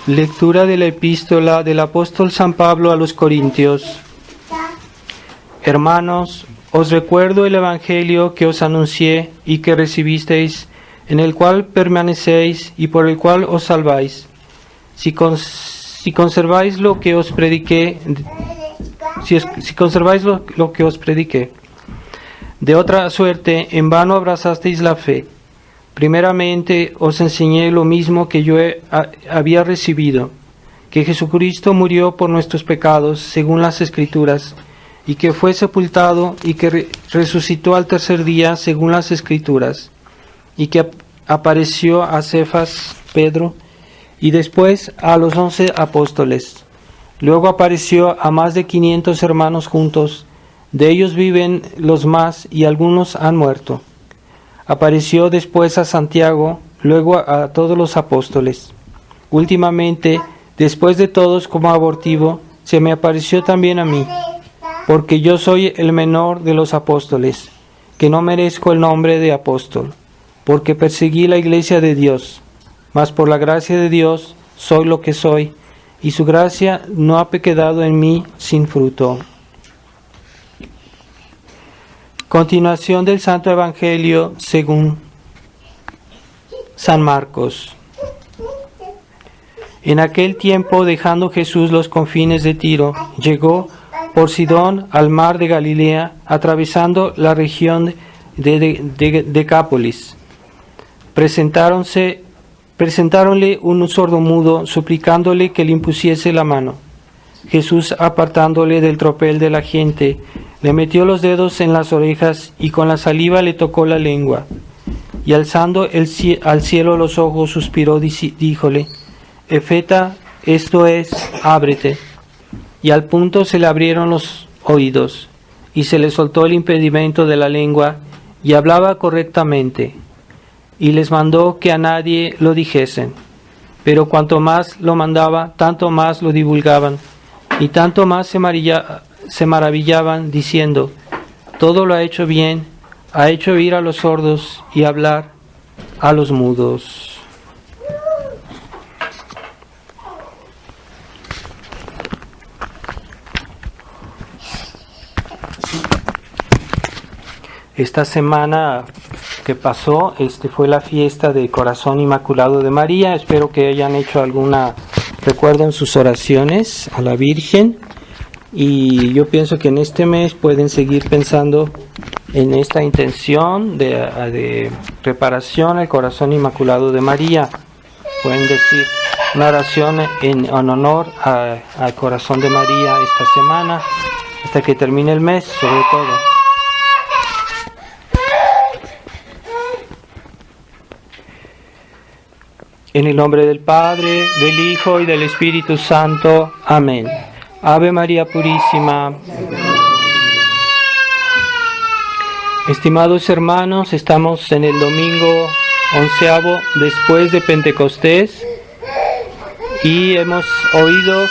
Lectura de la epístola del apóstol San Pablo a los Corintios. Hermanos, os recuerdo el evangelio que os anuncié y que recibisteis, en el cual permanecéis y por el cual os salváis. Si conserváis lo que os prediqué, si conserváis lo que os prediqué. De otra suerte, en vano abrazasteis la fe. Primeramente os enseñé lo mismo que yo había recibido, que Jesucristo murió por nuestros pecados, según las Escrituras, y que fue sepultado y que resucitó al tercer día, según las Escrituras, y que apareció a Cefas, Pedro, y después a los 11 apóstoles. Luego apareció a más de 500 hermanos juntos, de ellos viven los más y algunos han muerto. Apareció después a Santiago, luego a todos los apóstoles. Últimamente, después de todos como abortivo, se me apareció también a mí, porque yo soy el menor de los apóstoles, que no merezco el nombre de apóstol, porque perseguí la iglesia de Dios, mas por la gracia de Dios soy lo que soy, y su gracia no ha quedado en mí sin fruto. Continuación del Santo Evangelio según San Marcos. En aquel tiempo, dejando Jesús los confines de Tiro, llegó por Sidón al mar de Galilea, atravesando la región de Decápolis. Presentáronle un sordomudo, suplicándole que le impusiese la mano. Jesús, apartándole del tropel de la gente, le metió los dedos en las orejas y con la saliva le tocó la lengua. Y alzando al cielo los ojos, suspiró, díjole: Efeta, esto es, ábrete. Y al punto se le abrieron los oídos, y se le soltó el impedimento de la lengua, y hablaba correctamente. Y les mandó que a nadie lo dijesen. Pero cuanto más lo mandaba, tanto más lo divulgaban, y tanto más se maravillaban, diciendo: todo lo ha hecho bien, ha hecho oír a los sordos y hablar a los mudos. Esta semana que pasó, fue la fiesta del Corazón Inmaculado de María. Espero que hayan hecho recuerden sus oraciones a la Virgen. Y yo pienso que en este mes pueden seguir pensando en esta intención de reparación al Corazón Inmaculado de María. Pueden decir una oración en honor al Corazón de María esta semana, hasta que termine el mes, sobre todo. En el nombre del Padre, del Hijo y del Espíritu Santo. Amén. Ave María Purísima. Estimados hermanos, estamos en el domingo 11º después de Pentecostés y hemos oído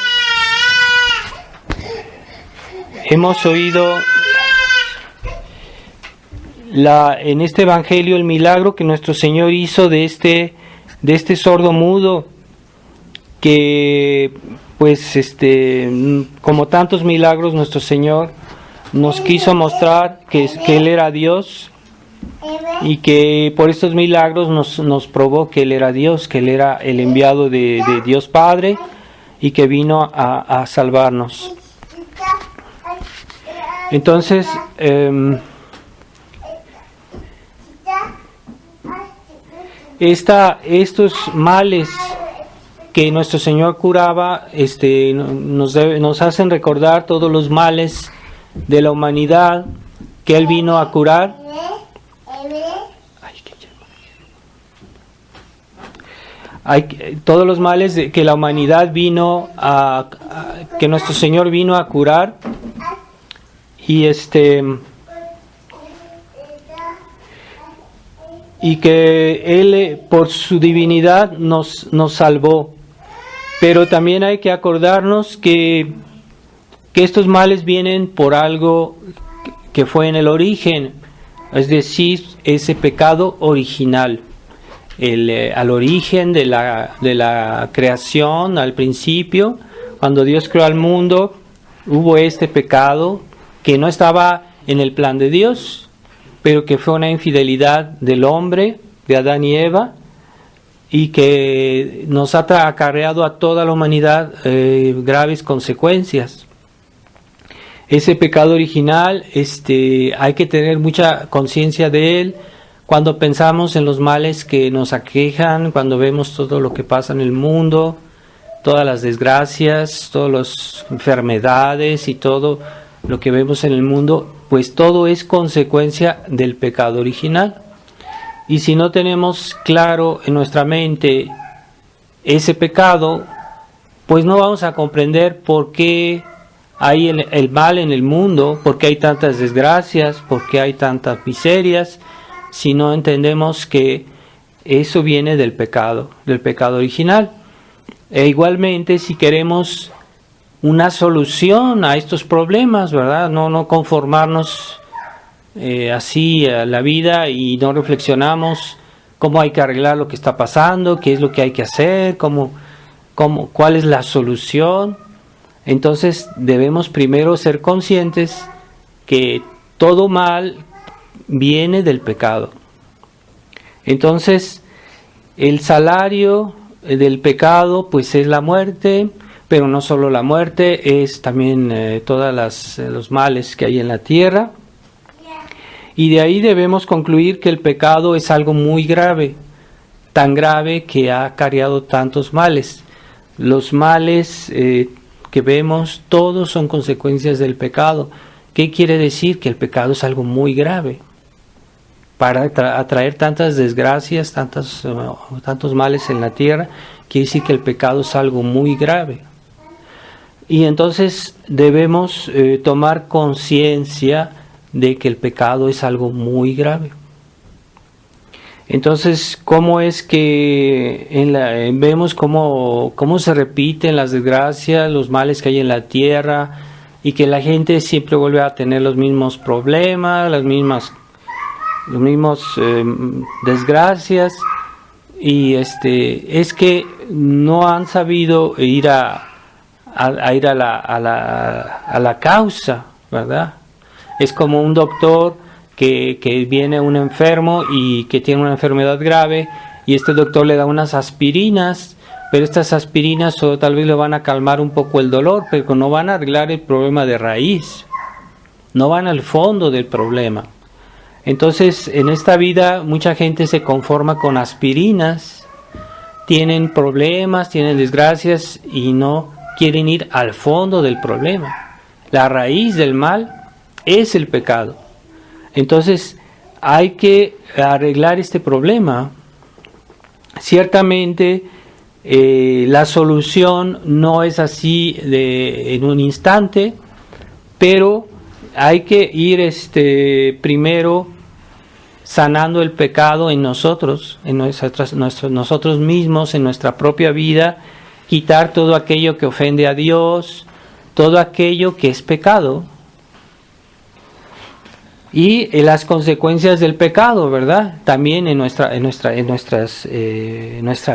en este Evangelio el milagro que nuestro Señor hizo de este sordo mudo, que como tantos milagros, nuestro Señor nos quiso mostrar que Él era Dios, y que por estos milagros nos probó que Él era Dios, que Él era el enviado de Dios Padre, y que vino a salvarnos. Entonces, estos males que nuestro Señor curaba, nos hacen recordar todos los males de la humanidad que Él vino a curar. Todos los males que la humanidad que nuestro Señor vino a curar, y que Él por su divinidad nos salvó. Pero también hay que acordarnos que estos males vienen por algo que fue en el origen, es decir, ese pecado original. al origen de la creación, al principio, cuando Dios creó al mundo, hubo este pecado que no estaba en el plan de Dios, pero que fue una infidelidad del hombre, de Adán y Eva, y que nos ha acarreado a toda la humanidad graves consecuencias. Ese pecado original, hay que tener mucha conciencia de él cuando pensamos en los males que nos aquejan, cuando vemos todo lo que pasa en el mundo, todas las desgracias, todas las enfermedades y todo lo que vemos en el mundo, pues todo es consecuencia del pecado original. Y si no tenemos claro en nuestra mente ese pecado, pues no vamos a comprender por qué hay el mal en el mundo, por qué hay tantas desgracias, por qué hay tantas miserias, si no entendemos que eso viene del pecado original. E igualmente, si queremos una solución a estos problemas, ¿verdad? No conformarnos así a la vida y no reflexionamos cómo hay que arreglar lo que está pasando, qué es lo que hay que hacer, cuál es la solución. Entonces debemos primero ser conscientes que todo mal viene del pecado. Entonces el salario del pecado pues es la muerte, pero no solo la muerte, es también todos los males que hay en la tierra. Y de ahí debemos concluir que el pecado es algo muy grave, tan grave que ha acarreado tantos males. Los males que vemos, todos son consecuencias del pecado. ¿Qué quiere decir? Que el pecado es algo muy grave. Para atraer tantas desgracias, tantos males en la tierra, quiere decir que el pecado es algo muy grave. Y entonces debemos tomar conciencia de que el pecado es algo muy grave. Entonces, ¿cómo es que vemos cómo se repiten las desgracias, los males que hay en la tierra, y que la gente siempre vuelve a tener los mismos problemas, las mismas desgracias? Y es que no han sabido ir a la causa, ¿verdad? Es como un doctor que viene un enfermo y que tiene una enfermedad grave, y este doctor le da unas aspirinas, pero estas aspirinas solo tal vez le van a calmar un poco el dolor, pero no van a arreglar el problema de raíz, no van al fondo del problema. Entonces, en esta vida mucha gente se conforma con aspirinas, tienen problemas, tienen desgracias y no quieren ir al fondo del problema. La raíz del mal es el pecado. Entonces hay que arreglar este problema. Ciertamente la solución no es así en un instante, pero hay que ir primero sanando el pecado en nosotros, nosotros mismos, en nuestra propia vida, quitar todo aquello que ofende a Dios, todo aquello que es pecado. Y las consecuencias del pecado, ¿verdad? También en nuestra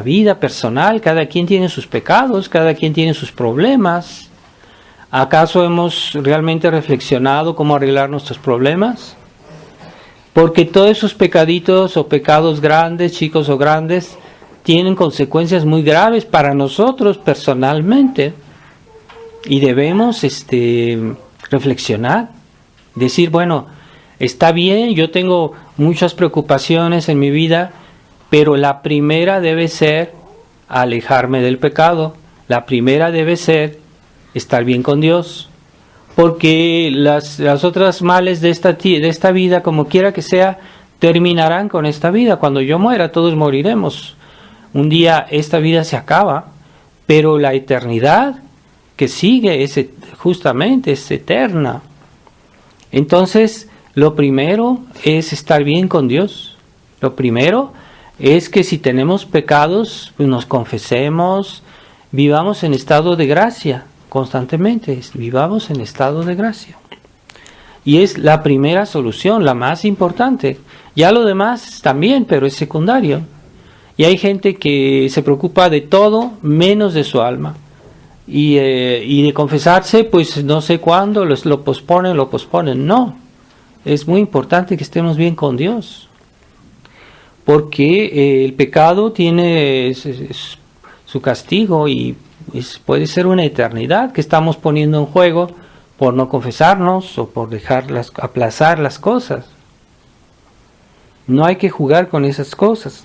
vida personal, cada quien tiene sus pecados, cada quien tiene sus problemas. ¿Acaso hemos realmente reflexionado cómo arreglar nuestros problemas? Porque todos esos pecaditos o pecados grandes, chicos o grandes, tienen consecuencias muy graves para nosotros personalmente. Y debemos reflexionar, decir, bueno, está bien, yo tengo muchas preocupaciones en mi vida, pero la primera debe ser alejarme del pecado. La primera debe ser estar bien con Dios. Porque las otras males de esta vida, como quiera que sea, terminarán con esta vida. Cuando yo muera, todos moriremos. Un día esta vida se acaba, pero la eternidad que sigue es eterna. Entonces, lo primero es estar bien con Dios. Lo primero es que si tenemos pecados, pues nos confesemos, vivamos en estado de gracia constantemente, vivamos en estado de gracia. Y es la primera solución, la más importante. Ya lo demás también, pero es secundario. Y hay gente que se preocupa de todo menos de su alma. Y de confesarse, pues no sé cuándo, lo posponen. No, es muy importante que estemos bien con Dios. Porque el pecado tiene su castigo y puede ser una eternidad que estamos poniendo en juego por no confesarnos o por aplazar las cosas. No hay que jugar con esas cosas.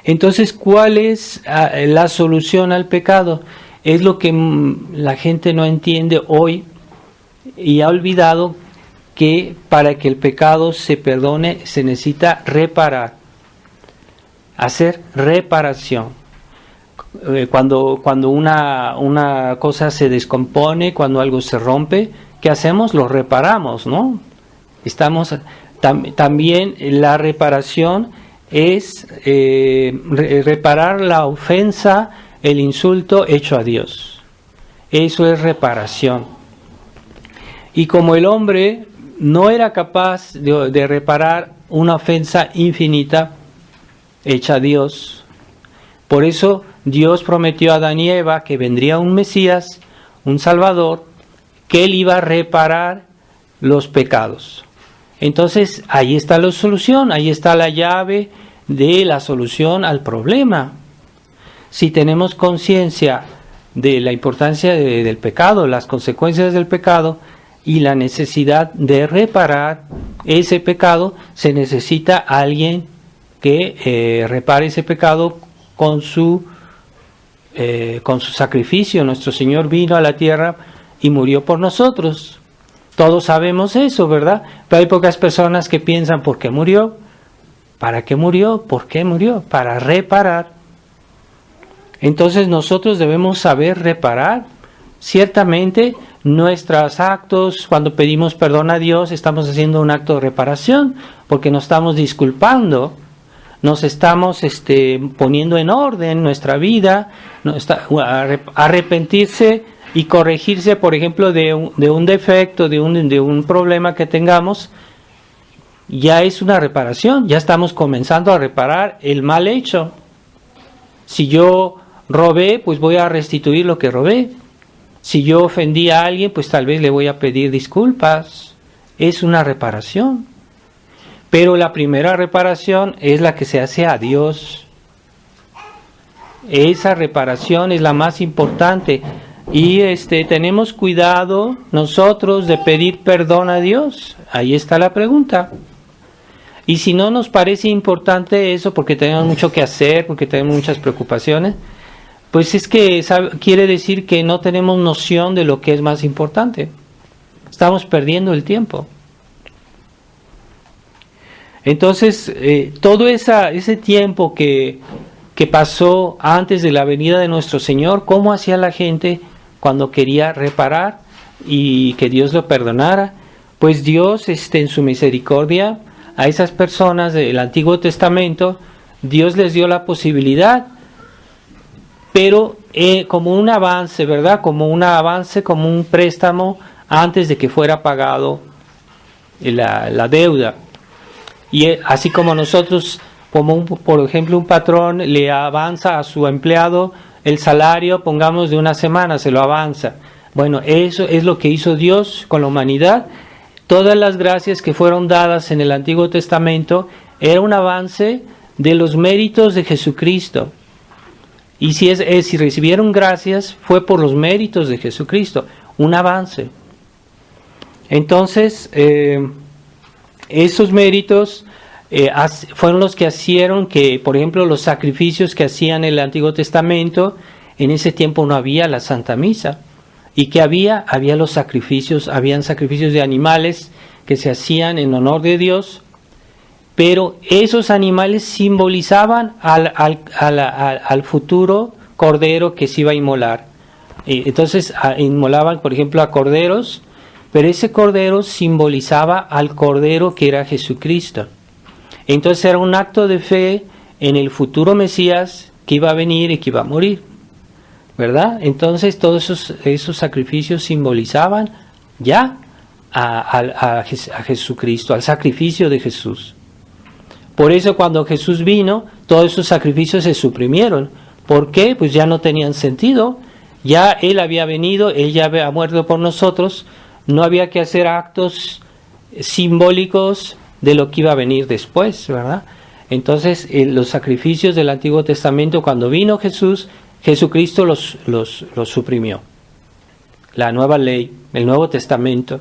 Entonces, ¿cuál es la solución al pecado? Es lo que la gente no entiende hoy y ha olvidado, que para que el pecado se perdone se necesita reparar, hacer reparación. Cuando una cosa se descompone, cuando algo se rompe, ¿qué hacemos? Lo reparamos, ¿no? También la reparación es reparar la ofensa, el insulto hecho a Dios. Eso es reparación. Y como el hombre no era capaz de reparar una ofensa infinita hecha a Dios, por eso Dios prometió a Adán y Eva que vendría un Mesías, un Salvador, que él iba a reparar los pecados. Entonces, ahí está la solución, ahí está la llave de la solución al problema. Si tenemos conciencia de la importancia del pecado, las consecuencias del pecado y la necesidad de reparar ese pecado, se necesita alguien que repare ese pecado con su sacrificio. Nuestro Señor vino a la tierra y murió por nosotros. Todos sabemos eso, ¿verdad? Pero hay pocas personas que piensan ¿por qué murió? ¿Para qué murió? ¿Por qué murió? Para reparar. Entonces nosotros debemos saber reparar. Ciertamente nuestros actos, cuando pedimos perdón a Dios, estamos haciendo un acto de reparación, porque nos estamos disculpando, nos estamos poniendo en orden nuestra vida, arrepentirse y corregirse, por ejemplo, de un defecto, de un problema que tengamos, ya es una reparación, ya estamos comenzando a reparar el mal hecho. Si yo robé, pues voy a restituir lo que robé. Si yo ofendí a alguien, pues tal vez le voy a pedir disculpas. Es una reparación. Pero la primera reparación es la que se hace a Dios. Esa reparación es la más importante. Y tenemos cuidado nosotros de pedir perdón a Dios. Ahí está la pregunta. Y si no nos parece importante eso, porque tenemos mucho que hacer, porque tenemos muchas preocupaciones, pues es que quiere decir que no tenemos noción de lo que es más importante. Estamos perdiendo el tiempo. Entonces, todo ese tiempo que pasó antes de la venida de nuestro Señor, ¿cómo hacía la gente cuando quería reparar y que Dios lo perdonara? Pues Dios, en su misericordia, a esas personas del Antiguo Testamento, Dios les dio la posibilidad, pero como un avance, ¿verdad? Como un préstamo antes de que fuera pagado la deuda. Y así como nosotros, por ejemplo, un patrón le avanza a su empleado el salario, pongamos de una semana, se lo avanza. Bueno, eso es lo que hizo Dios con la humanidad. Todas las gracias que fueron dadas en el Antiguo Testamento era un avance de los méritos de Jesucristo. Y si recibieron gracias, fue por los méritos de Jesucristo, un avance. Entonces, esos méritos fueron los que hicieron que, por ejemplo, los sacrificios que hacían en el Antiguo Testamento, en ese tiempo no había la Santa Misa. ¿Y qué había? Habían sacrificios de animales que se hacían en honor de Dios, pero esos animales simbolizaban al futuro cordero que se iba a inmolar. Entonces inmolaban, por ejemplo, a corderos, pero ese cordero simbolizaba al cordero que era Jesucristo. Entonces era un acto de fe en el futuro Mesías que iba a venir y que iba a morir, ¿verdad? Entonces todos esos sacrificios simbolizaban ya a Jesucristo, al sacrificio de Jesús. Por eso cuando Jesús vino, todos esos sacrificios se suprimieron. ¿Por qué? Pues ya no tenían sentido. Ya Él había venido, Él ya había muerto por nosotros. No había que hacer actos simbólicos de lo que iba a venir después, ¿verdad? Entonces, los sacrificios del Antiguo Testamento, cuando vino Jesús, Jesucristo los suprimió. La nueva ley, el Nuevo Testamento,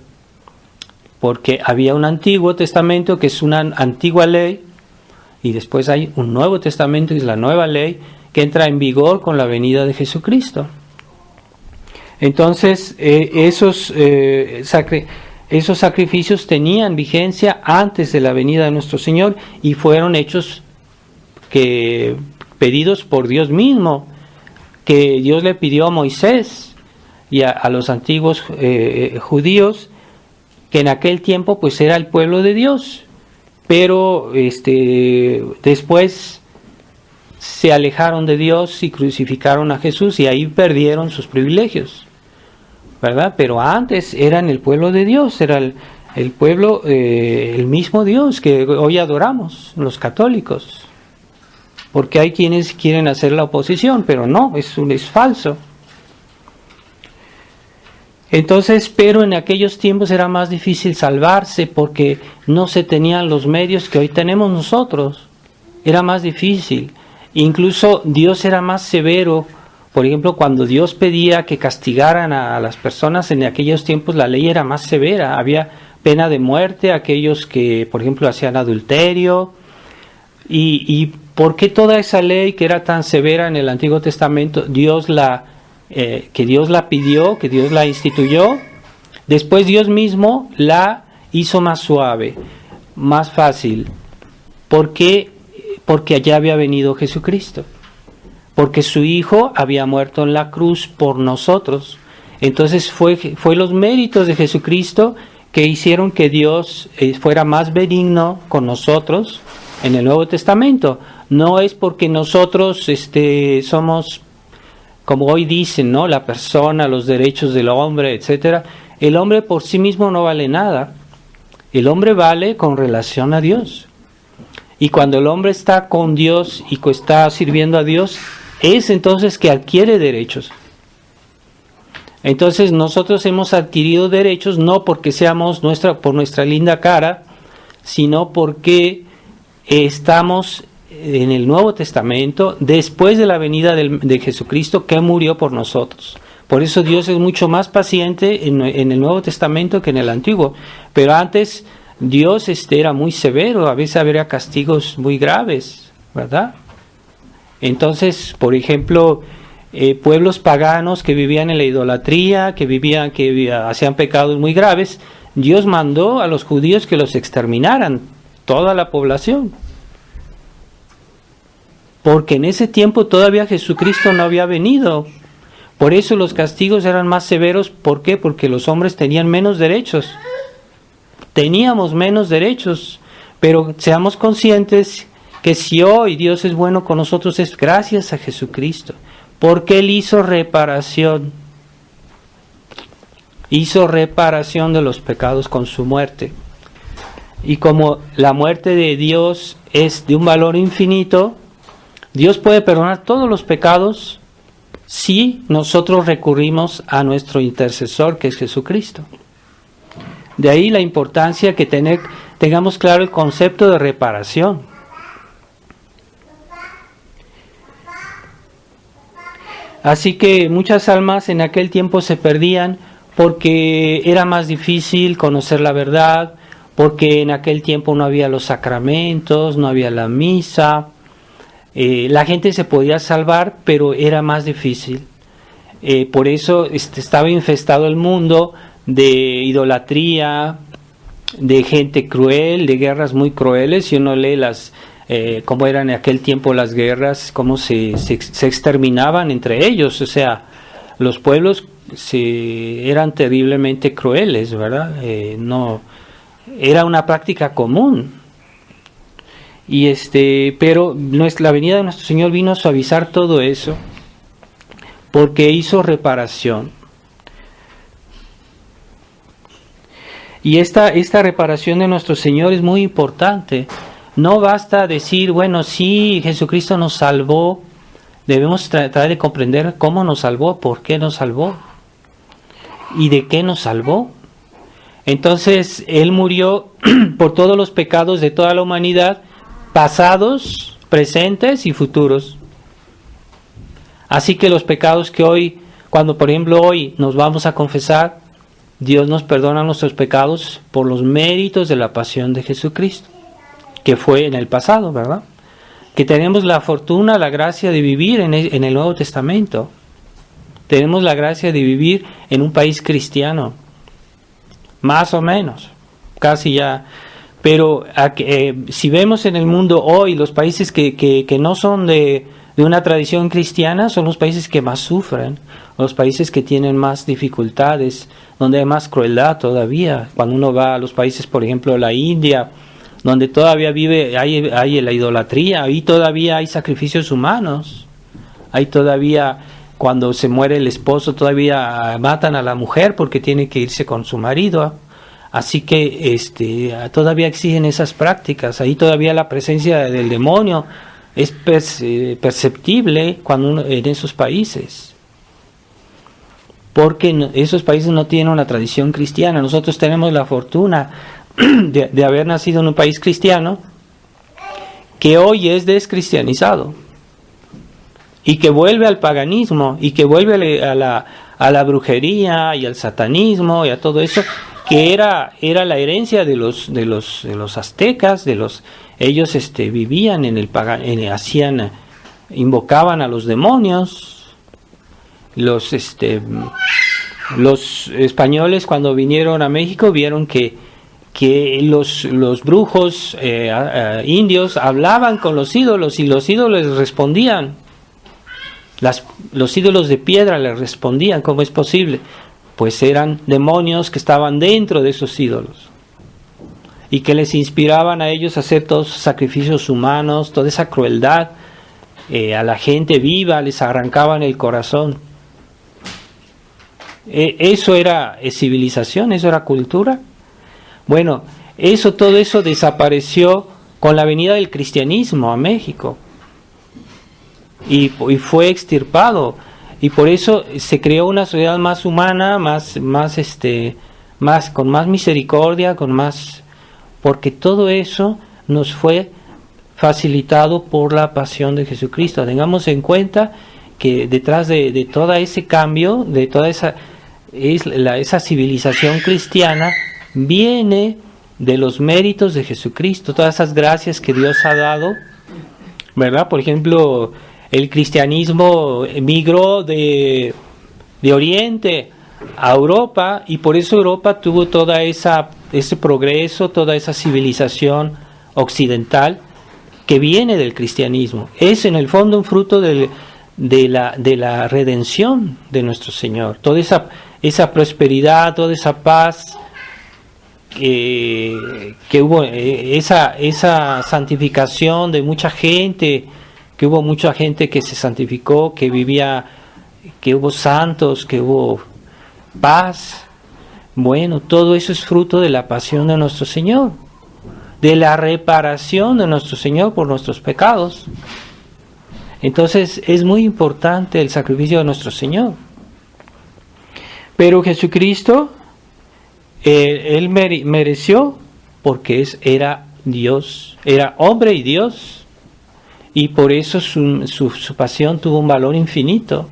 porque había un Antiguo Testamento que es una antigua ley, y después hay un Nuevo Testamento, que es la nueva ley, que entra en vigor con la venida de Jesucristo. Entonces, esos sacrificios tenían vigencia antes de la venida de nuestro Señor y fueron hechos pedidos por Dios mismo, que Dios le pidió a Moisés y a los antiguos judíos, que en aquel tiempo pues era el pueblo de Dios, pero después se alejaron de Dios y crucificaron a Jesús y ahí perdieron sus privilegios, ¿verdad? Pero antes eran el pueblo de Dios, era el pueblo, el mismo Dios que hoy adoramos, los católicos. Porque hay quienes quieren hacer la oposición, pero no, es falso. Entonces, pero en aquellos tiempos era más difícil salvarse porque no se tenían los medios que hoy tenemos nosotros. Era más difícil. Incluso Dios era más severo. Por ejemplo, cuando Dios pedía que castigaran a las personas en aquellos tiempos, la ley era más severa. Había pena de muerte a aquellos que, por ejemplo, hacían adulterio. ¿Y por qué toda esa ley que era tan severa en el Antiguo Testamento, que Dios la pidió, que Dios la instituyó? Después Dios mismo la hizo más suave, más fácil. ¿Por qué? Porque allá había venido Jesucristo. Porque su Hijo había muerto en la cruz por nosotros. Entonces fue los méritos de Jesucristo que hicieron que Dios fuera más benigno con nosotros en el Nuevo Testamento. No es porque nosotros somos, como hoy dicen, ¿no?, la persona, los derechos del hombre, etcétera. El hombre por sí mismo no vale nada. El hombre vale con relación a Dios. Y cuando el hombre está con Dios y está sirviendo a Dios, es entonces que adquiere derechos. Entonces nosotros hemos adquirido derechos no porque seamos por nuestra linda cara, sino porque estamos en el Nuevo Testamento después de la venida de Jesucristo, que murió por nosotros. Por eso Dios es mucho más paciente en el Nuevo Testamento que en el Antiguo. Pero antes Dios era muy severo, a veces había castigos muy graves, ¿verdad? Entonces, por ejemplo, pueblos paganos que vivían en la idolatría, que hacían pecados muy graves, Dios mandó a los judíos que los exterminaran, toda la población. Porque en ese tiempo todavía Jesucristo no había venido. Por eso los castigos eran más severos. ¿Por qué? Porque los hombres tenían menos derechos. Teníamos menos derechos. Pero seamos conscientes que si hoy Dios es bueno con nosotros es gracias a Jesucristo. Porque Él hizo reparación. Hizo reparación de los pecados con su muerte. Y como la muerte de Dios es de un valor infinito, Dios puede perdonar todos los pecados si nosotros recurrimos a nuestro intercesor, que es Jesucristo. De ahí la importancia que tengamos claro el concepto de reparación. Así que muchas almas en aquel tiempo se perdían porque era más difícil conocer la verdad, porque en aquel tiempo no había los sacramentos, no había la misa. La gente se podía salvar, pero era más difícil. Por eso estaba infestado el mundo de idolatría, de gente cruel, de guerras muy crueles. Si uno lee cómo eran en aquel tiempo las guerras, cómo se exterminaban entre ellos. O sea, los pueblos eran terriblemente crueles, ¿verdad? No, era una práctica común. Pero la venida de nuestro Señor vino a suavizar todo eso, porque hizo reparación. Y esta reparación de nuestro Señor es muy importante, no basta decir, bueno, sí, Jesucristo nos salvó. Debemos tratar de comprender cómo nos salvó, por qué nos salvó y de qué nos salvó. Entonces, Él murió por todos los pecados de toda la humanidad, pasados, presentes y futuros. Así que los pecados que hoy, cuando por ejemplo hoy nos vamos a confesar, Dios nos perdona nuestros pecados por los méritos de la pasión de Jesucristo, que fue en el pasado, ¿verdad? Que tenemos la fortuna, la gracia de vivir en el Nuevo Testamento. Tenemos la gracia de vivir en un país cristiano, más o menos, casi ya. Pero si vemos en el mundo hoy los países que no son de una tradición cristiana, son los países que más sufren, los países que tienen más dificultades, donde hay más crueldad todavía. Cuando uno va a los países, por ejemplo, la India, donde todavía hay la idolatría, ahí todavía hay sacrificios humanos, ahí todavía, cuando se muere el esposo, todavía matan a la mujer porque tiene que irse con su marido. Así que todavía exigen esas prácticas, ahí todavía la presencia del demonio es perceptible en esos países, porque esos países no tienen una tradición cristiana. Nosotros tenemos la fortuna de haber nacido en un país cristiano que hoy es descristianizado y que vuelve al paganismo y que vuelve a la brujería y al satanismo y a todo eso que era la herencia de los aztecas, ellos vivían en el invocaban a los demonios. Los españoles, cuando vinieron a México, vieron que los brujos indios hablaban con los ídolos y los ídolos les respondían. Los ídolos de piedra les respondían. ¿Cómo es posible? Pues eran demonios que estaban dentro de esos ídolos y que les inspiraban a ellos a hacer todos esos sacrificios humanos, toda esa crueldad a la gente viva, les arrancaban el corazón. Eso era civilización, eso era cultura. Bueno, todo eso desapareció con la venida del cristianismo a México y fue extirpado, y por eso se creó una sociedad más humana, con más misericordia, porque todo eso nos fue facilitado por la pasión de Jesucristo. Tengamos en cuenta que detrás de todo ese cambio, de toda esa civilización cristiana, viene de los méritos de Jesucristo, todas esas gracias que Dios ha dado, ¿verdad? Por ejemplo, el cristianismo migró de Oriente a Europa, y por eso Europa tuvo toda ese progreso, toda esa civilización occidental que viene del cristianismo. Es en el fondo un fruto de la redención de nuestro Señor, toda esa prosperidad, toda esa paz que hubo, esa santificación de mucha gente, que hubo mucha gente que se santificó, que vivía, que hubo santos, que hubo paz. Bueno, todo eso es fruto de la pasión de nuestro Señor, de la reparación de nuestro Señor por nuestros pecados. Entonces es muy importante el sacrificio de nuestro Señor. Pero Jesucristo, Él mereció, porque era Dios, era hombre y Dios, y por eso su pasión tuvo un valor infinito.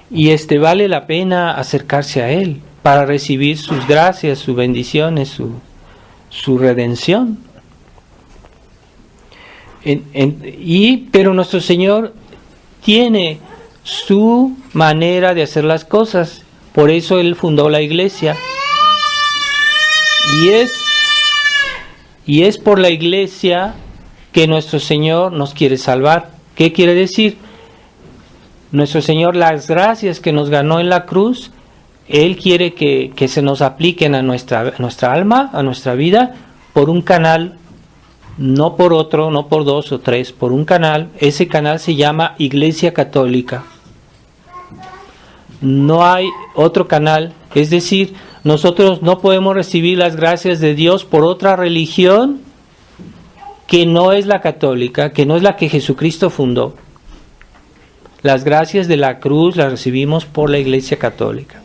Y vale la pena acercarse a Él para recibir sus gracias, sus bendiciones, su redención. Pero nuestro Señor tiene su manera de hacer las cosas. Por eso Él fundó la iglesia. Y es por la iglesia que nuestro Señor nos quiere salvar. ¿Qué quiere decir? Nuestro Señor, las gracias que nos ganó en la cruz, Él quiere que se nos apliquen a nuestra alma, a nuestra vida, por un canal, no por otro, no por dos o tres, por un canal. Ese canal se llama Iglesia Católica. No hay otro canal, es decir, nosotros no podemos recibir las gracias de Dios por otra religión que no es la católica, que no es la que Jesucristo fundó. Las gracias de la cruz las recibimos por la Iglesia Católica.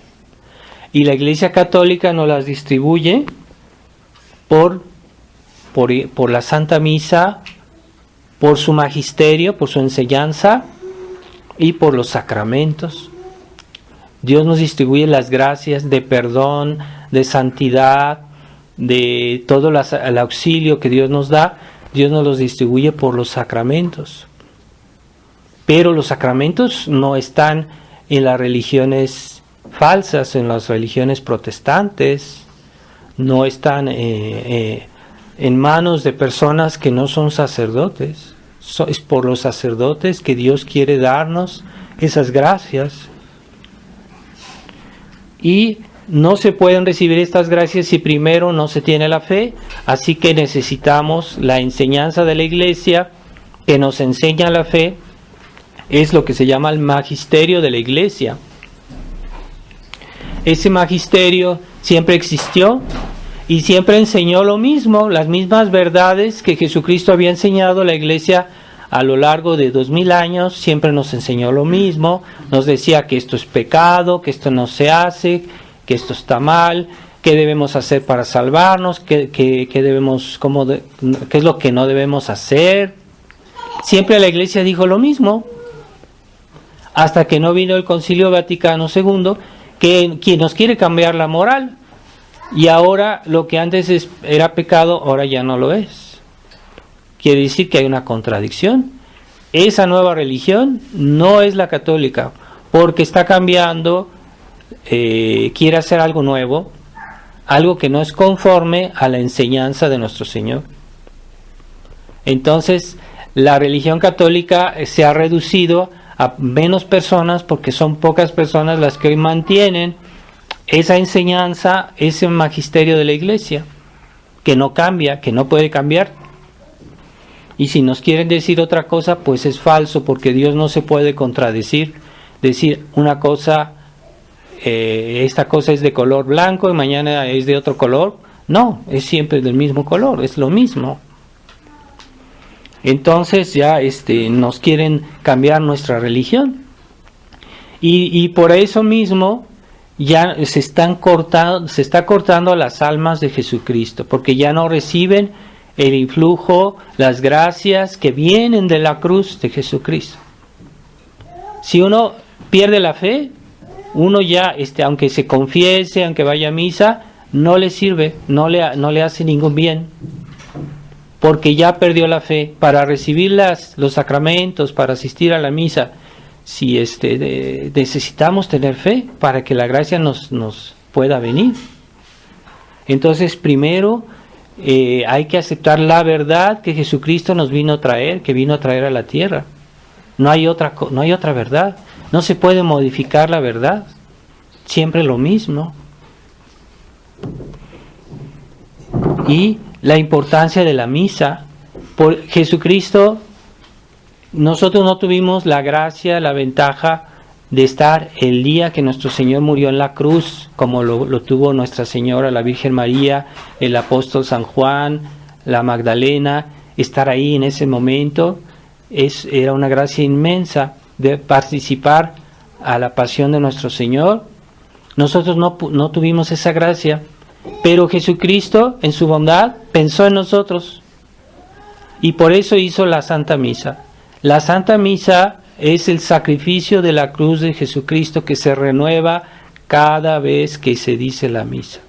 Y la Iglesia Católica nos las distribuye por la Santa Misa, por su magisterio, por su enseñanza y por los sacramentos. Dios nos distribuye las gracias de perdón, de santidad, de todo el auxilio que Dios nos da. Dios nos los distribuye por los sacramentos. Pero los sacramentos no están en las religiones falsas, en las religiones protestantes, no están en manos de personas que no son sacerdotes. Es por los sacerdotes que Dios quiere darnos esas gracias. Y no se pueden recibir estas gracias si primero no se tiene la fe, así que necesitamos la enseñanza de la Iglesia que nos enseña la fe. Es lo que se llama el magisterio de la Iglesia. Ese magisterio siempre existió y siempre enseñó lo mismo, las mismas verdades que Jesucristo había enseñado. La Iglesia a lo largo de 2000 años siempre nos enseñó lo mismo, nos decía que esto es pecado, que esto no se hace, que esto está mal, qué debemos hacer para salvarnos, qué es lo que no debemos hacer. Siempre la Iglesia dijo lo mismo, hasta que no vino el Concilio Vaticano II, quien nos quiere cambiar la moral, y ahora lo que antes era pecado, ahora ya no lo es. Quiere decir que hay una contradicción. Esa nueva religión no es la católica, porque está cambiando, quiere hacer algo nuevo, algo que no es conforme a la enseñanza de nuestro Señor. Entonces, la religión católica se ha reducido a menos personas, porque son pocas personas las que hoy mantienen esa enseñanza, ese magisterio de la Iglesia, que no cambia, que no puede cambiar. Y si nos quieren decir otra cosa, pues es falso, porque Dios no se puede contradecir, decir una cosa, esta cosa es de color blanco y mañana es de otro color. No, es siempre del mismo color, es lo mismo. Entonces ya nos quieren cambiar nuestra religión. Y por eso mismo ya se está cortando las almas de Jesucristo, porque ya no reciben el influjo, las gracias que vienen de la cruz de Jesucristo. Si uno pierde la fe, uno ya, aunque se confiese, aunque vaya a misa, no le sirve, no le hace ningún bien, porque ya perdió la fe. Para recibir los sacramentos, para asistir a la misa, si necesitamos tener fe para que la gracia nos pueda venir. Entonces, primero hay que aceptar la verdad que Jesucristo nos vino a traer, que vino a traer a la tierra. No hay otra verdad. No se puede modificar la verdad. Siempre lo mismo. Y la importancia de la misa. Por Jesucristo, nosotros no tuvimos la gracia, la ventaja de estar el día que nuestro Señor murió en la cruz, como lo tuvo Nuestra Señora, la Virgen María, el apóstol San Juan, la Magdalena. Estar ahí en ese momento era una gracia inmensa de participar a la pasión de nuestro Señor. Nosotros no tuvimos esa gracia, pero Jesucristo en su bondad pensó en nosotros y por eso hizo la Santa Misa. La Santa Misa es el sacrificio de la cruz de Jesucristo que se renueva cada vez que se dice la misa.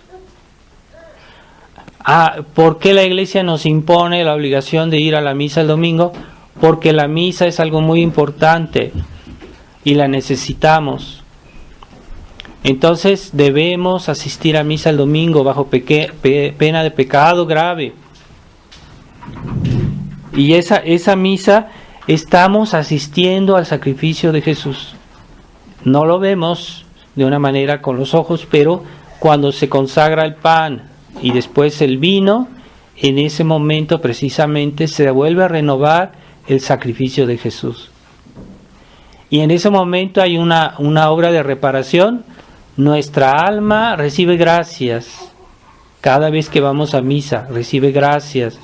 ¿Por qué la Iglesia nos impone la obligación de ir a la misa el domingo? Porque la misa es algo muy importante y la necesitamos. Entonces debemos asistir a misa el domingo bajo pena de pecado grave. Y esa misa, estamos asistiendo al sacrificio de Jesús. No lo vemos de una manera con los ojos, pero cuando se consagra el pan y después el vino, en ese momento precisamente se vuelve a renovar el sacrificio de Jesús. Y en ese momento hay una obra de reparación. Nuestra alma recibe gracias. Cada vez que vamos a misa, recibe gracias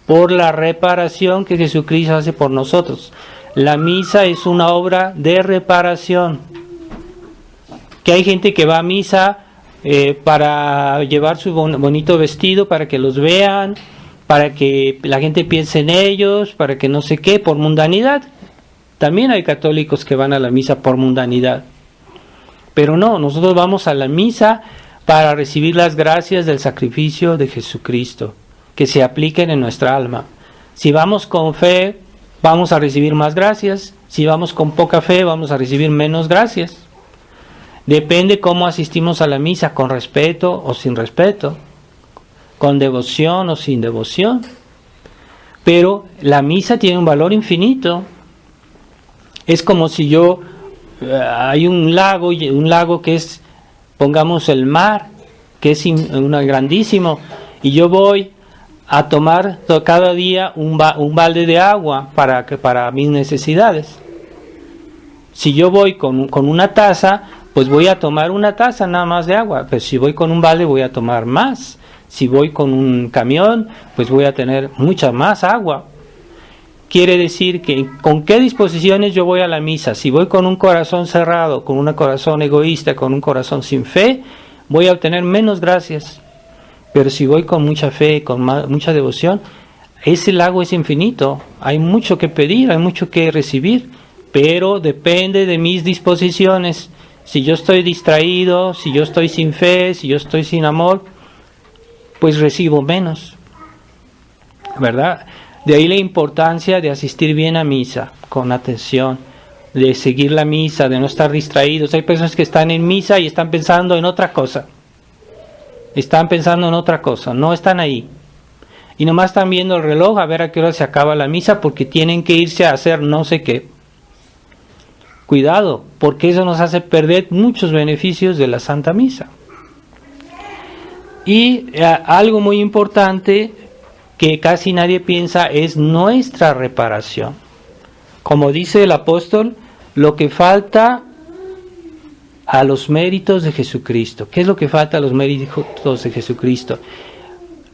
por la reparación que Jesucristo hace por nosotros. La misa es una obra de reparación. Que hay gente que va a misa para llevar su bonito vestido, para que los vean, para que la gente piense en ellos, para que no sé qué, por mundanidad. También hay católicos que van a la misa por mundanidad. Pero no, nosotros vamos a la misa para recibir las gracias del sacrificio de Jesucristo, que se apliquen en nuestra alma. Si vamos con fe, vamos a recibir más gracias. Si vamos con poca fe, vamos a recibir menos gracias. Depende cómo asistimos a la misa, con respeto o sin respeto, con devoción o sin devoción. Pero la misa tiene un valor infinito. Es como si hay un lago que es, pongamos el mar, que es grandísimo, y yo voy a tomar cada día un balde de agua para mis necesidades. Si yo voy con una taza, pues voy a tomar una taza nada más de agua, pero si voy con un balde voy a tomar más. Si voy con un camión, pues voy a tener mucha más agua. Quiere decir que con qué disposiciones yo voy a la misa. Si voy con un corazón cerrado, con un corazón egoísta, con un corazón sin fe, voy a obtener menos gracias. Pero si voy con mucha fe, con mucha devoción, ese lago es infinito. Hay mucho que pedir, hay mucho que recibir, pero depende de mis disposiciones. Si yo estoy distraído, si yo estoy sin fe, si yo estoy sin amor, pues recibo menos, ¿verdad? De ahí la importancia de asistir bien a misa, con atención, de seguir la misa, de no estar distraídos. Hay personas que están en misa y están pensando en otra cosa. Están pensando en otra cosa, no están ahí. Y nomás están viendo el reloj a ver a qué hora se acaba la misa porque tienen que irse a hacer no sé qué. Cuidado, porque eso nos hace perder muchos beneficios de la Santa Misa. Y algo muy importante que casi nadie piensa es nuestra reparación. Como dice el apóstol, lo que falta a los méritos de Jesucristo. ¿Qué es lo que falta a los méritos de Jesucristo?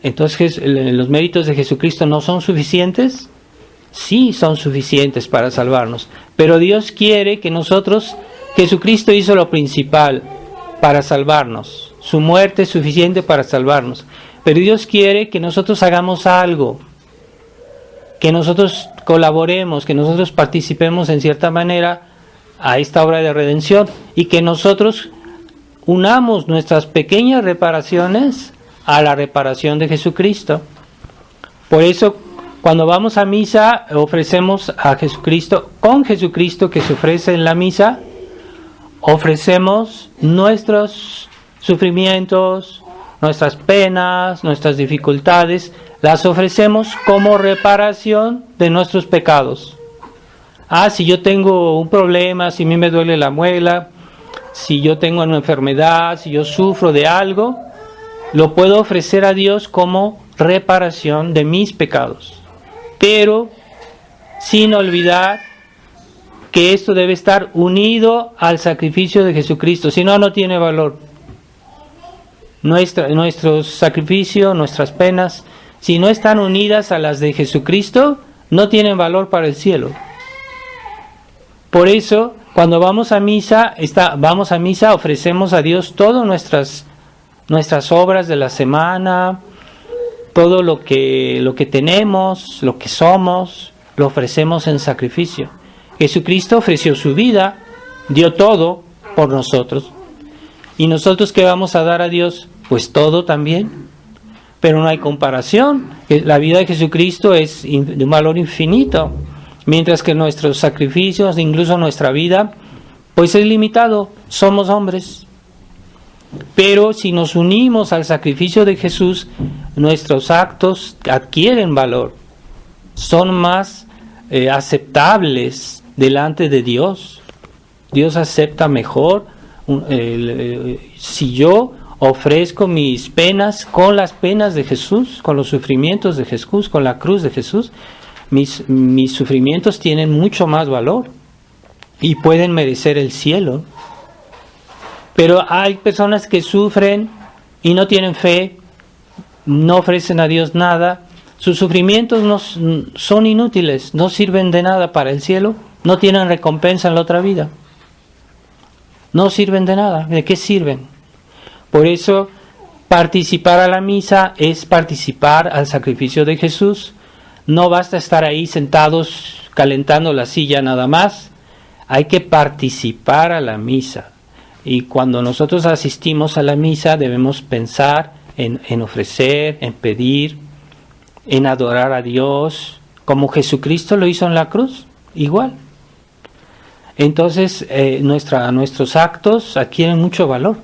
Entonces, ¿los méritos de Jesucristo no son suficientes? Sí, son suficientes para salvarnos. Pero Dios quiere que nosotros, Jesucristo hizo lo principal para salvarnos. Su muerte es suficiente para salvarnos. Pero Dios quiere que nosotros hagamos algo, que nosotros colaboremos, que nosotros participemos en cierta manera a esta obra de redención y que nosotros unamos nuestras pequeñas reparaciones a la reparación de Jesucristo. Por eso, cuando vamos a misa, ofrecemos a Jesucristo, con Jesucristo que se ofrece en la misa, ofrecemos nuestros sufrimientos, nuestras penas, nuestras dificultades, las ofrecemos como reparación de nuestros pecados. Si yo tengo un problema, si a mí me duele la muela, si yo tengo una enfermedad, si yo sufro de algo, lo puedo ofrecer a Dios como reparación de mis pecados. Pero sin olvidar que esto debe estar unido al sacrificio de Jesucristo, si no, no tiene valor. Nuestro sacrificio, nuestras penas, si no están unidas a las de Jesucristo, no tienen valor para el cielo. Por eso, cuando vamos a misa, ofrecemos a Dios todas nuestras obras de la semana, todo lo que tenemos, lo que somos, lo ofrecemos en sacrificio. Jesucristo ofreció su vida, dio todo por nosotros. ¿Y nosotros qué vamos a dar a Dios? Pues todo también. Pero no hay comparación. La vida de Jesucristo es de un valor infinito. Mientras que nuestros sacrificios, incluso nuestra vida, pues es limitado. Somos hombres. Pero si nos unimos al sacrificio de Jesús, nuestros actos adquieren valor. Son más aceptables delante de Dios. Dios acepta mejor si yo ofrezco mis penas con las penas de Jesús, con los sufrimientos de Jesús, con la cruz de Jesús. Mis sufrimientos tienen mucho más valor y pueden merecer el cielo. Pero hay personas que sufren y no tienen fe, no ofrecen a Dios nada, sus sufrimientos son inútiles, no sirven de nada para el cielo, no tienen recompensa en la otra vida. No sirven de nada. ¿De qué sirven? Por eso, participar a la misa es participar al sacrificio de Jesús. No basta estar ahí sentados calentando la silla nada más. Hay que participar a la misa. Y cuando nosotros asistimos a la misa debemos pensar en ofrecer, en pedir, en adorar a Dios, como Jesucristo lo hizo en la cruz, igual. Entonces nuestros actos adquieren mucho valor.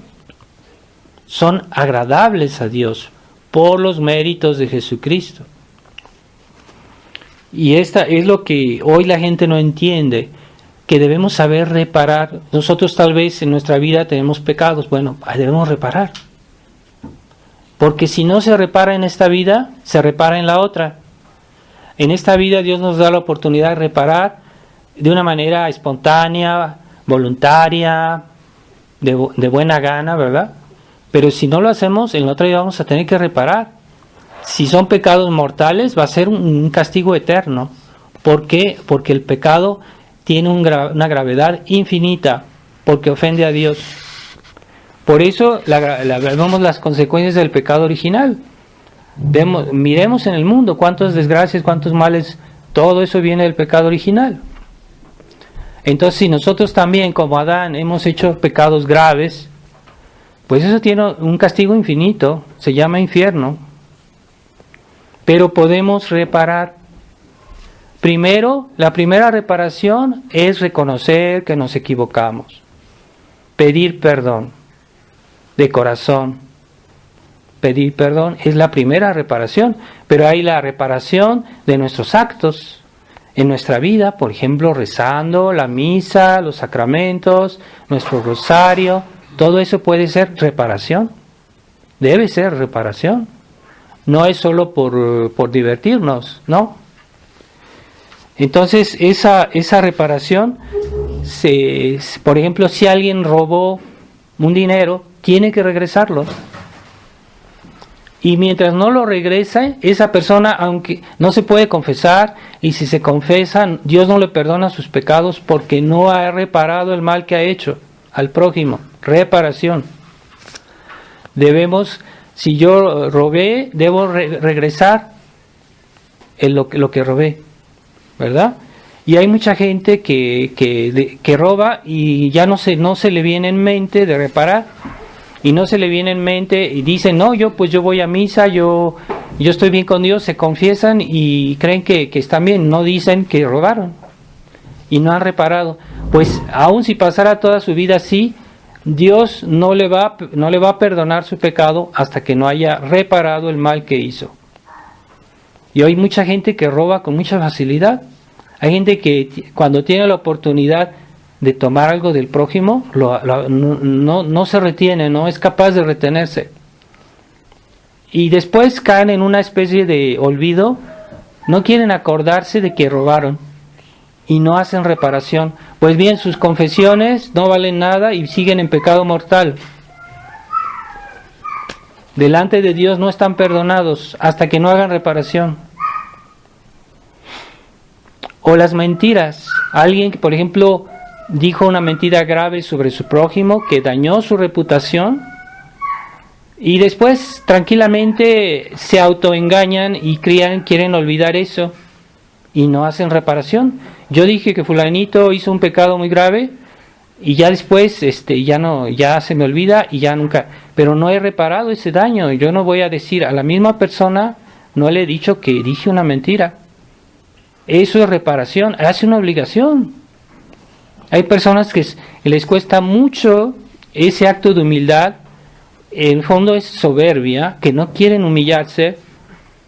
Son agradables a Dios por los méritos de Jesucristo. Y esta es lo que hoy la gente no entiende, que debemos saber reparar. Nosotros tal vez en nuestra vida tenemos pecados, bueno, debemos reparar. Porque si no se repara en esta vida, se repara en la otra. En esta vida Dios nos da la oportunidad de reparar de una manera espontánea, voluntaria, de buena gana, ¿verdad? Pero si no lo hacemos, en la otra vida vamos a tener que reparar. Si son pecados mortales, va a ser un castigo eterno. ¿Por qué? Porque el pecado tiene una gravedad infinita, porque ofende a Dios. Por eso vemos las consecuencias del pecado original. Miremos en el mundo cuántas desgracias, cuántos males, todo eso viene del pecado original. Entonces, si nosotros también, como Adán, hemos hecho pecados graves, pues eso tiene un castigo infinito, se llama infierno. Pero podemos reparar. Primero, la primera reparación es reconocer que nos equivocamos, pedir perdón de corazón. Pedir perdón es la primera reparación, pero hay la reparación de nuestros actos en nuestra vida, por ejemplo, rezando, la misa, los sacramentos, nuestro rosario, todo eso puede ser reparación, debe ser reparación, no es solo por divertirnos, ¿no? Entonces esa reparación, por ejemplo, si alguien robó un dinero, tiene que regresarlo. Y mientras no lo regrese, esa persona, aunque no se puede confesar, y si se confesa, Dios no le perdona sus pecados porque no ha reparado el mal que ha hecho al prójimo. Reparación. Si yo robé, debo regresar lo que robé, ¿verdad? Y hay mucha gente que roba y ya no se le viene en mente de reparar. Y no se le viene en mente y dicen, no, yo voy a misa, yo estoy bien con Dios, se confiesan y creen que están bien, no dicen que robaron y no han reparado. Pues aun si pasara toda su vida así, Dios no le va a perdonar su pecado hasta que no haya reparado el mal que hizo. Y hay mucha gente que roba con mucha facilidad. Hay gente que cuando tiene la oportunidad de tomar algo del prójimo, no se retiene, no es capaz de retenerse. Y después caen en una especie de olvido, no quieren acordarse de que robaron y no hacen reparación. Pues bien, sus confesiones no valen nada y siguen en pecado mortal. Delante de Dios no están perdonados hasta que no hagan reparación. O las mentiras. Alguien que, por ejemplo, dijo una mentira grave sobre su prójimo que dañó su reputación y después tranquilamente se autoengañan y quieren olvidar eso y no hacen reparación. Yo dije que fulanito hizo un pecado muy grave y ya después ya se me olvida y ya nunca, pero no he reparado ese daño. Yo no voy a decir a la misma persona, no le he dicho que dije una mentira. Eso es reparación, hace una obligación. Hay personas que les cuesta mucho ese acto de humildad, en el fondo es soberbia, que no quieren humillarse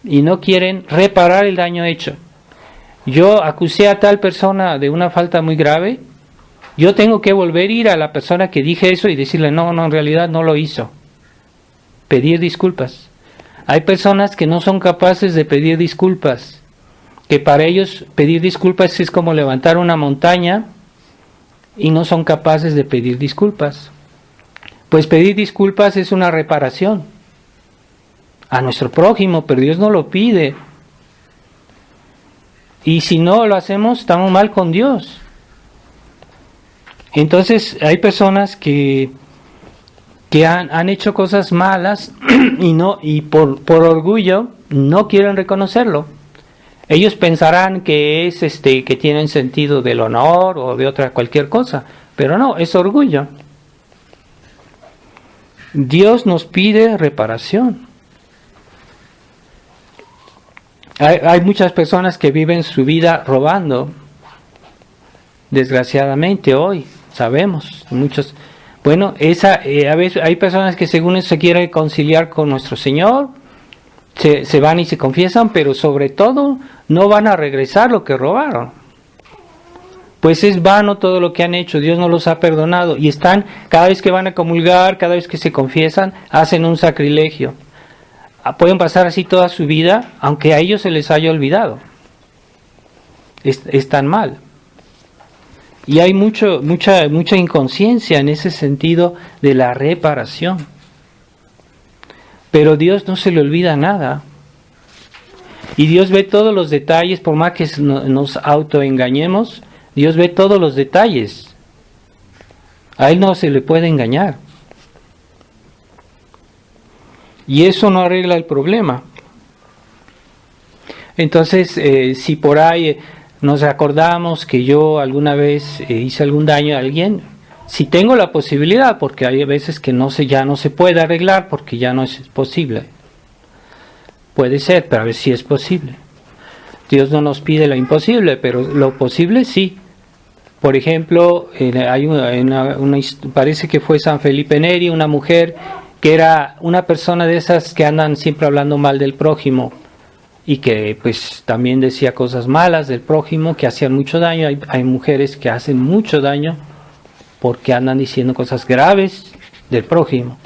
y no quieren reparar el daño hecho. Yo acusé a tal persona de una falta muy grave, yo tengo que volver a ir a la persona que dije eso y decirle, no, en realidad no lo hizo. Pedir disculpas. Hay personas que no son capaces de pedir disculpas, que para ellos pedir disculpas es como levantar una montaña, y no son capaces de pedir disculpas. Pues pedir disculpas es una reparación a nuestro prójimo, pero Dios no lo pide. Y si no lo hacemos, estamos mal con Dios. Entonces hay personas que han hecho cosas malas y por orgullo no quieren reconocerlo. Ellos pensarán que es que tienen sentido del honor o de otra cualquier cosa, pero no, es orgullo. Dios nos pide reparación. Hay muchas personas que viven su vida robando. Desgraciadamente hoy sabemos muchos. Bueno, a veces hay personas que según eso se quieren reconciliar con nuestro Señor, se van y se confiesan, pero sobre todo no van a regresar lo que robaron. Pues es vano todo lo que han hecho, Dios no los ha perdonado y están, cada vez que van a comulgar, cada vez que se confiesan, hacen un sacrilegio. Pueden pasar así toda su vida, aunque a ellos se les haya olvidado. Están mal. Y hay mucha inconsciencia en ese sentido de la reparación. Pero Dios no se le olvida nada. Y Dios ve todos los detalles, por más que nos autoengañemos, Dios ve todos los detalles. A Él no se le puede engañar. Y eso no arregla el problema. Entonces, si por ahí nos acordamos que yo alguna vez hice algún daño a alguien, si tengo la posibilidad, porque hay veces que ya no se puede arreglar porque ya no es posible. Puede ser, pero a ver si es posible. Dios no nos pide lo imposible, pero lo posible sí. Por ejemplo, parece que fue San Felipe Neri, una mujer que era una persona de esas que andan siempre hablando mal del prójimo y que pues también decía cosas malas del prójimo que hacían mucho daño. Hay mujeres que hacen mucho daño porque andan diciendo cosas graves del prójimo.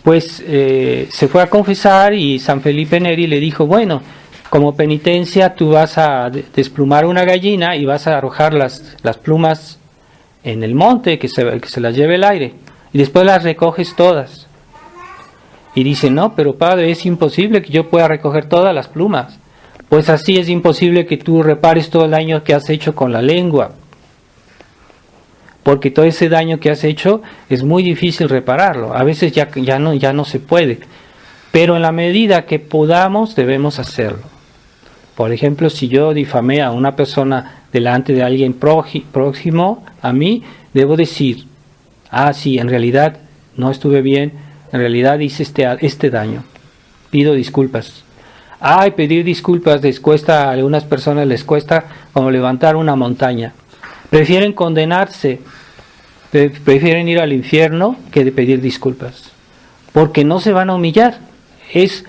Pues se fue a confesar y San Felipe Neri le dijo, bueno, como penitencia tú vas a desplumar una gallina y vas a arrojar las plumas en el monte, que se las lleve el aire, y después las recoges todas. Y dice, no, pero padre, es imposible que yo pueda recoger todas las plumas. Pues así es imposible que tú repares todo el daño que has hecho con la lengua. Porque todo ese daño que has hecho es muy difícil repararlo. A veces ya no se puede. Pero en la medida que podamos, debemos hacerlo. Por ejemplo, si yo difamé a una persona delante de alguien próximo a mí, debo decir, sí, en realidad no estuve bien, en realidad hice este daño. Pido disculpas. Pedir disculpas a algunas personas les cuesta como levantar una montaña. Prefieren condenarse, prefieren ir al infierno que de pedir disculpas, porque no se van a humillar. Es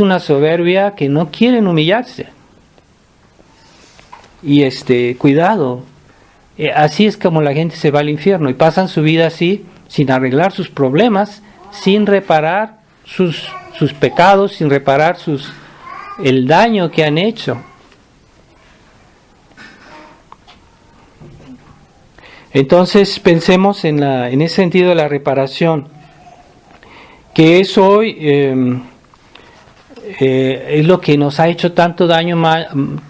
una soberbia que no quieren humillarse. Y cuidado, así es como la gente se va al infierno y pasan su vida así, sin arreglar sus problemas, sin reparar sus pecados, sin reparar el daño que han hecho. Entonces pensemos en ese sentido de la reparación, que es hoy es lo que nos ha hecho tanto daño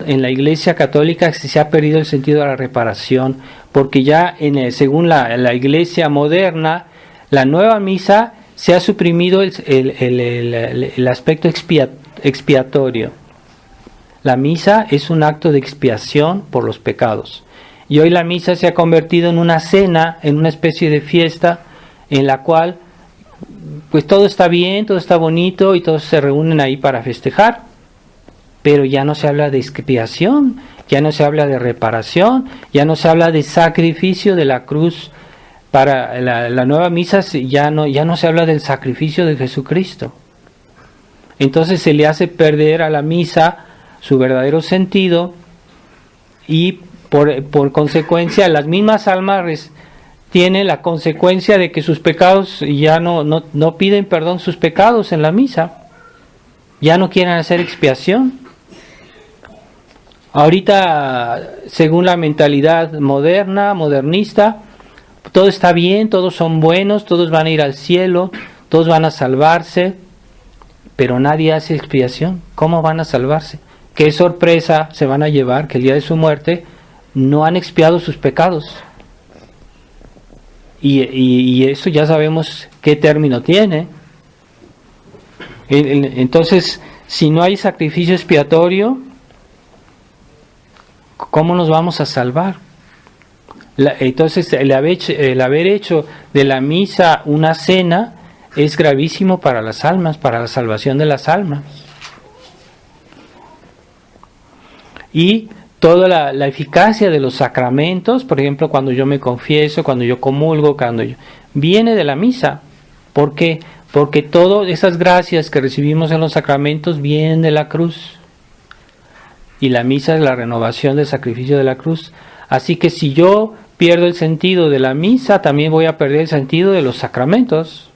en la Iglesia Católica, que se ha perdido el sentido de la reparación, porque ya según la Iglesia moderna, la nueva misa se ha suprimido el aspecto expiatorio. La misa es un acto de expiación por los pecados. Y hoy la misa se ha convertido en una cena, en una especie de fiesta, en la cual pues todo está bien, todo está bonito y todos se reúnen ahí para festejar. Pero ya no se habla de expiación, ya no se habla de reparación, ya no se habla de sacrificio de la cruz. Para la nueva misa ya no se habla del sacrificio de Jesucristo. Entonces se le hace perder a la misa su verdadero sentido y por consecuencia las mismas almas tienen la consecuencia de que sus pecados ya no piden perdón sus pecados en la misa, ya no quieren hacer expiación. Ahorita, según la mentalidad modernista, todo está bien, todos son buenos, todos van a ir al cielo, todos van a salvarse, pero nadie hace expiación. ¿Cómo van a salvarse? qué sorpresa se van a llevar, que el día de su muerte no han expiado sus pecados. Y eso ya sabemos qué término tiene. Entonces, si no hay sacrificio expiatorio, ¿cómo nos vamos a salvar? Entonces, el haber hecho de la misa una cena es gravísimo para las almas, para la salvación de las almas. Y toda la eficacia de los sacramentos, por ejemplo, cuando yo me confieso, cuando yo comulgo, viene de la misa. ¿Por qué? Porque todas esas gracias que recibimos en los sacramentos vienen de la cruz. Y la misa es la renovación del sacrificio de la cruz. Así que si yo pierdo el sentido de la misa, también voy a perder el sentido de los sacramentos.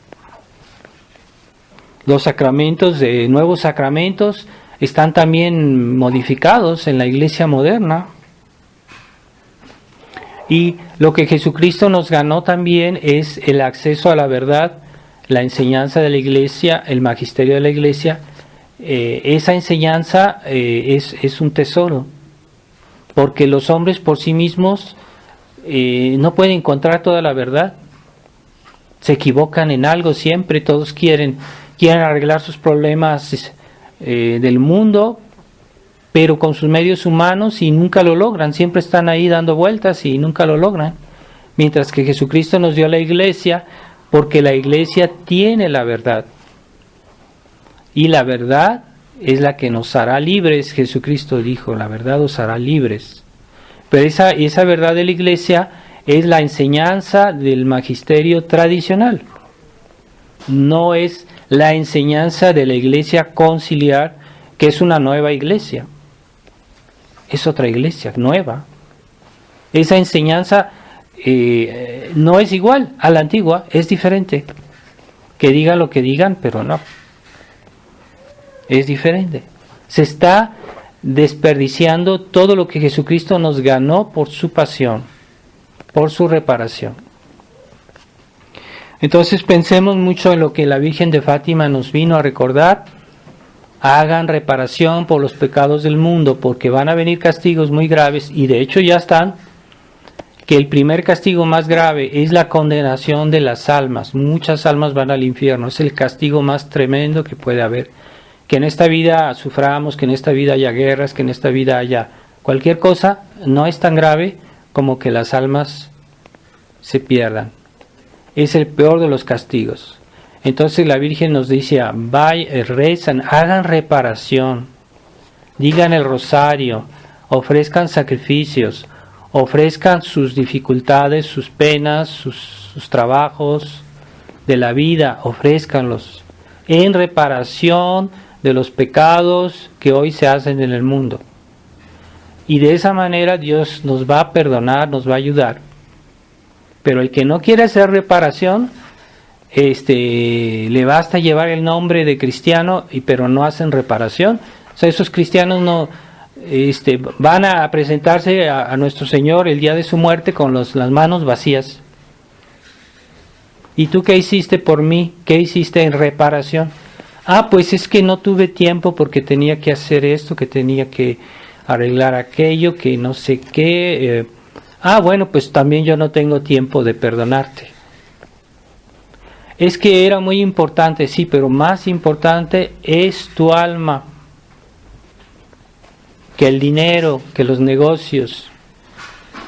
Los sacramentos, nuevos sacramentos, están también modificados en la iglesia moderna. Y lo que Jesucristo nos ganó también es el acceso a la verdad, la enseñanza de la iglesia, el magisterio de la iglesia. Esa enseñanza es un tesoro, porque los hombres por sí mismos no pueden encontrar toda la verdad. Se equivocan en algo siempre, todos quieren arreglar sus problemas del mundo, pero con sus medios humanos, y nunca lo logran, siempre están ahí dando vueltas y nunca lo logran. Mientras que Jesucristo nos dio la iglesia, porque la iglesia tiene la verdad. Y la verdad es la que nos hará libres. Jesucristo dijo, la verdad os hará libres. Pero esa verdad de la iglesia es la enseñanza del magisterio tradicional. No es la enseñanza de la iglesia conciliar, que es una nueva iglesia. Es otra iglesia nueva. Esa enseñanza no es igual a la antigua, es diferente. Que digan lo que digan, pero no. Es diferente. Se está desperdiciando todo lo que Jesucristo nos ganó por su pasión, por su reparación. Entonces pensemos mucho en lo que la Virgen de Fátima nos vino a recordar. Hagan reparación por los pecados del mundo, porque van a venir castigos muy graves, y de hecho ya están, que el primer castigo más grave es la condenación de las almas. Muchas almas van al infierno, es el castigo más tremendo que puede haber. Que en esta vida suframos, que en esta vida haya guerras, que en esta vida haya cualquier cosa, no es tan grave como que las almas se pierdan. Es el peor de los castigos. Entonces la Virgen nos dice, rezan, hagan reparación, digan el rosario, ofrezcan sacrificios, ofrezcan sus dificultades, sus penas, sus trabajos de la vida, ofrézcanlos en reparación de los pecados que hoy se hacen en el mundo. Y de esa manera Dios nos va a perdonar, nos va a ayudar. Pero el que no quiere hacer reparación, le basta llevar el nombre de cristiano, pero no hacen reparación. O sea, esos cristianos no van a presentarse a nuestro Señor el día de su muerte con las manos vacías. ¿Y tú qué hiciste por mí? ¿Qué hiciste en reparación? Pues es que no tuve tiempo porque tenía que hacer esto, que tenía que arreglar aquello, que no sé qué. Bueno, pues también yo no tengo tiempo de perdonarte. Es que era muy importante, sí, pero más importante es tu alma que el dinero, que los negocios.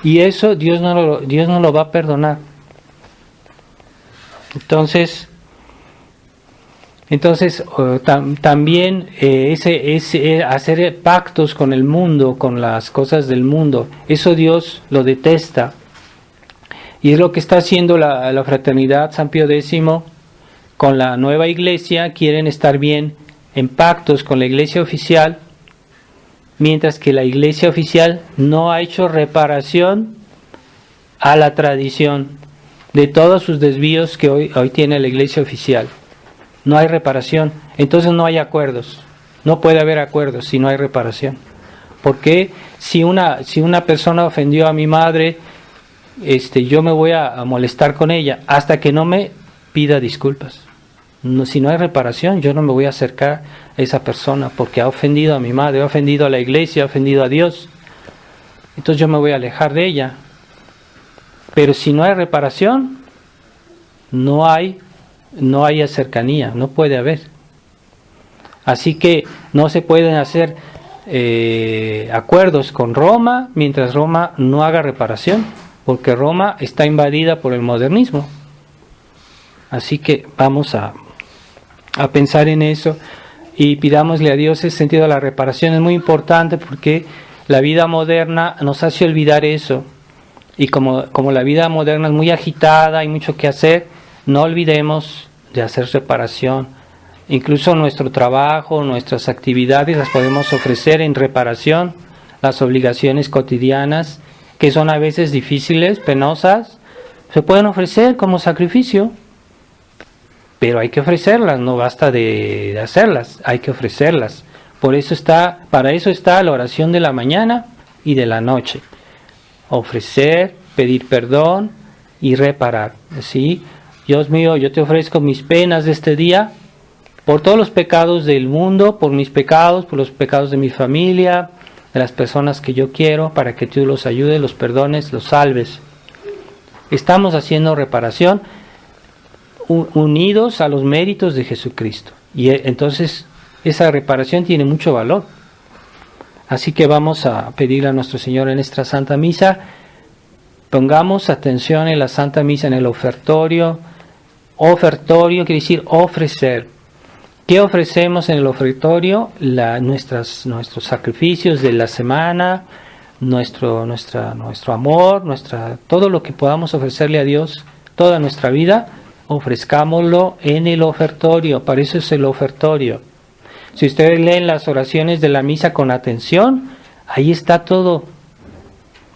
Y eso Dios no lo va a perdonar. Entonces también hacer pactos con el mundo, con las cosas del mundo, eso Dios lo detesta. Y es lo que está haciendo la fraternidad San Pío X con la nueva iglesia. Quieren estar bien en pactos con la iglesia oficial, mientras que la iglesia oficial no ha hecho reparación a la tradición de todos sus desvíos que hoy tiene la iglesia oficial. No hay reparación, entonces no hay acuerdos. No puede haber acuerdos si no hay reparación. Porque si una persona ofendió a mi madre, yo me voy a molestar con ella hasta que no me pida disculpas. si no hay reparación, yo no me voy a acercar a esa persona porque ha ofendido a mi madre, ha ofendido a la iglesia, ha ofendido a Dios. Entonces yo me voy a alejar de ella. Pero si no hay reparación, no hay cercanía, no puede haber. Así que no se pueden hacer acuerdos con Roma mientras Roma no haga reparación, porque Roma está invadida por el modernismo. Así que vamos a pensar en eso y pidámosle a Dios ese sentido de la reparación. Es muy importante porque la vida moderna nos hace olvidar eso. Y como la vida moderna es muy agitada, hay mucho que hacer, no olvidemos de hacer reparación. Incluso nuestro trabajo, nuestras actividades las podemos ofrecer en reparación. Las obligaciones cotidianas, que son a veces difíciles, penosas, se pueden ofrecer como sacrificio. Pero hay que ofrecerlas, no basta de hacerlas, hay que ofrecerlas. Para eso está la oración de la mañana y de la noche. Ofrecer, pedir perdón y reparar. ¿Sí? Dios mío, yo te ofrezco mis penas de este día, por todos los pecados del mundo, por mis pecados, por los pecados de mi familia, de las personas que yo quiero, para que tú los ayudes, los perdones, los salves. Estamos haciendo reparación unidos a los méritos de Jesucristo. Y entonces esa reparación tiene mucho valor. Así que vamos a pedir a nuestro Señor en esta Santa Misa, pongamos atención en la Santa Misa, en el ofertorio. Ofertorio quiere decir ofrecer. ¿Qué ofrecemos en el ofertorio? Nuestros sacrificios de la semana, nuestro amor, todo lo que podamos ofrecerle a Dios, toda nuestra vida, ofrezcámoslo en el ofertorio. Para eso es el ofertorio. Si ustedes leen las oraciones de la misa con atención, ahí está todo.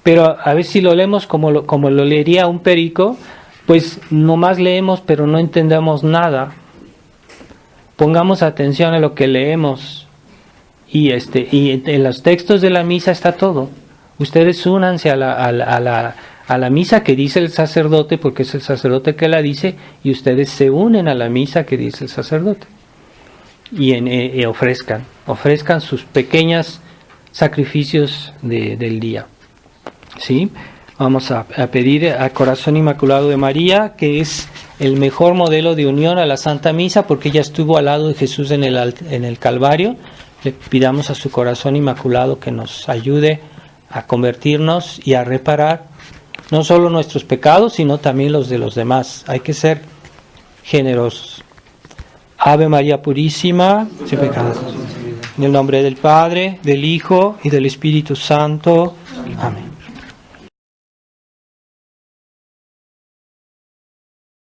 Pero a ver si lo leemos como lo leería un perico, pues nomás leemos pero no entendemos nada. Pongamos atención a lo que leemos y en los textos de la misa está todo. Ustedes únanse a la misa que dice el sacerdote, porque es el sacerdote que la dice, y ustedes se unen a la misa que dice el sacerdote. Y ofrezcan sus pequeños sacrificios del día. ¿Sí? Vamos a pedir al Corazón Inmaculado de María, que es el mejor modelo de unión a la Santa Misa, porque ella estuvo al lado de Jesús en el Calvario. Le pidamos a su Corazón Inmaculado que nos ayude a convertirnos y a reparar no solo nuestros pecados, sino también los de los demás. Hay que ser generosos. Ave María Purísima, sin pecado. En el nombre del Padre, del Hijo y del Espíritu Santo. Amén.